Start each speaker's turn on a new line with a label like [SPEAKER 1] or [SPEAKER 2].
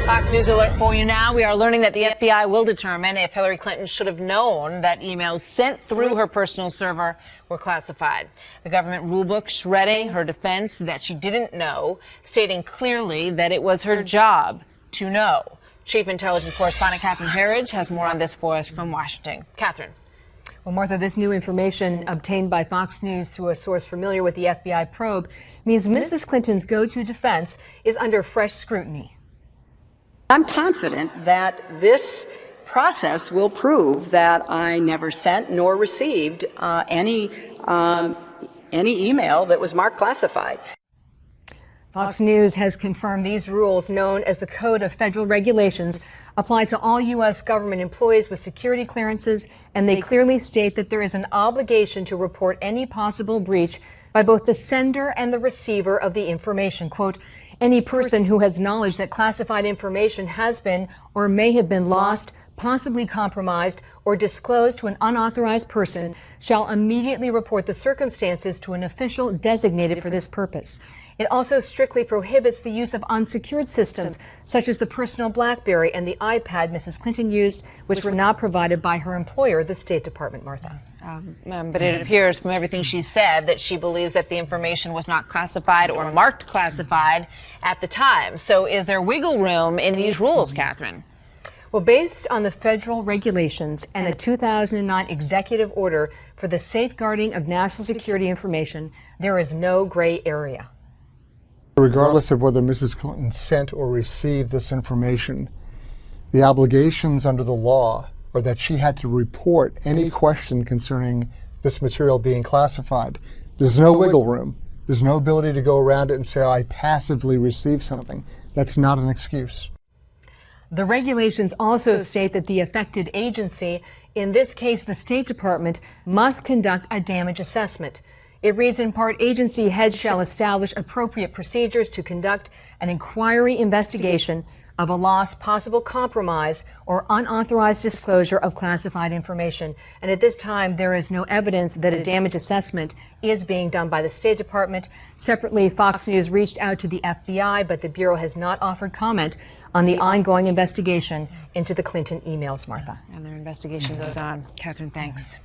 [SPEAKER 1] Fox News alert for you now. We are learning that the FBI will determine if Hillary Clinton should have known that emails sent through her personal server were classified. The government rulebook shredding her defense that she didn't know, stating clearly that it was her job to know. Chief Intelligence Correspondent Catherine Herridge has more on this for us from Washington. Catherine.
[SPEAKER 2] Well, Martha, this new information obtained by Fox News through a source familiar with the FBI probe means Mrs. Clinton's go-to defense is under fresh scrutiny.
[SPEAKER 3] I'm confident that this process will prove that I never sent nor received any email that was marked classified.
[SPEAKER 2] Fox News has confirmed these rules, known as the Code of Federal Regulations, apply to all U.S. government employees with security clearances, and they clearly state that there is an obligation to report any possible breach by both the sender and the receiver of the information. Quote, any person who has knowledge that classified information has been or may have been lost, possibly compromised, or disclosed to an unauthorized person shall immediately report the circumstances to an official designated for this purpose. It also strictly prohibits the use of unsecured systems, such as the personal BlackBerry and the iPad Mrs. Clinton used, which were not provided by her employer, the State Department, Martha.
[SPEAKER 1] But it appears from everything she said that she believes that the information was not classified or marked classified at the time. So is there wiggle room in these rules, Catherine?
[SPEAKER 2] Well, based on the federal regulations and a 2009 executive order for the safeguarding of national security information, there is no gray area.
[SPEAKER 4] Regardless of whether Mrs. Clinton sent or received this information, the obligations under the law are that she had to report any question concerning this material being classified. There's no wiggle room. There's no ability to go around it and say, I passively received something. That's not an excuse.
[SPEAKER 2] The regulations also state that the affected agency, in this case the State Department, must conduct a damage assessment. It reads in part, agency heads shall establish appropriate procedures to conduct an inquiry investigation of a loss, possible compromise, or unauthorized disclosure of classified information. And at this time, there is no evidence that a damage assessment is being done by the State Department. Separately, Fox News reached out to the FBI, but the Bureau has not offered comment on the ongoing investigation into the Clinton emails, Martha.
[SPEAKER 1] And their investigation goes on. Catherine, thanks.